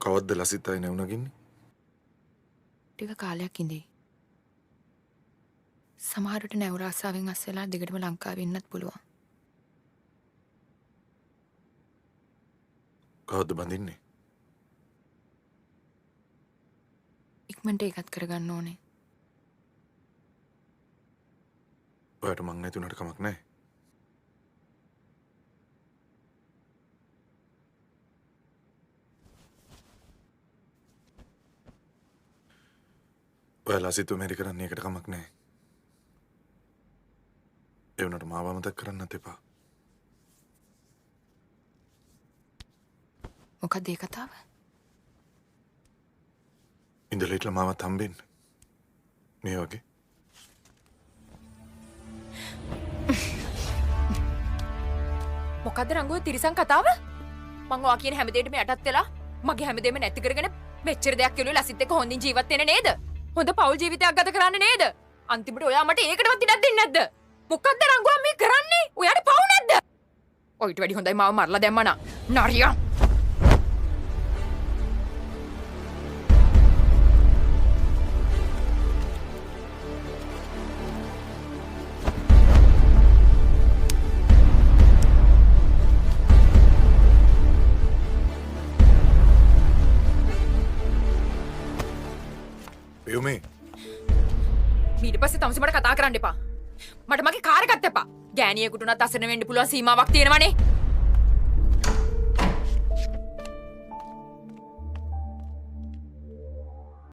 කවද්ද ලසිතයි නැවුණගින්නේ? ටික කාලයක් ඉඳී. සමහරට නැවුර ආසාවෙන් අස් වෙලා දිගටම ලංකාවේ ඉන්නත් පුළුවන්. කවද්ද බඳින්නේ? ඉක්මනට ඒකත් කරගන්න ඕනේ. ඔයාට මං නැති උනට කමක් නැහැ. ඔයාලා සිතු මෙරි කරන්නේ ඒකට කමක් නැහැ. ඒ වුණාට මාව අමතක කරන්නත් එපා. මොකක්ද ඒ කතාව? ඉඳලා හිටලා මාවත් හම්බෙන්න. මේ වගේ. මොකද්ද රංගුව තිරිසන් කතාව? මං ඔයා කියන හැමදේටම යටත් වෙලා මගේ හැමදේම නැති කරගෙන මෙච්චර දෙයක් කෙළුවේ ලසිත් එක්ක හොඳින් ජීවත් වෙන්න නේද? හොඳ පෞල් ජීවිතයක් ගත කරන්න නේද? අන්තිමට ඔයා මට ඒකටවත් ඉඩක් දෙන්නේ නැද්ද? මොකද්ද රංගුව මේ කරන්නේ? ඔයාට පව් නැද්ද? ඔයිට වැඩි හොඳයි මාව මරලා දැම්මා නරියා. යුමේ ඊට පස්සේ තමසි මට කතා කරන්න එපා. මට මගේ කාර් එකත් එපා. ගෑණියෙකුට උනත් අසරණ වෙන්න පුළුවන් සීමාවක් තියෙනවනේ.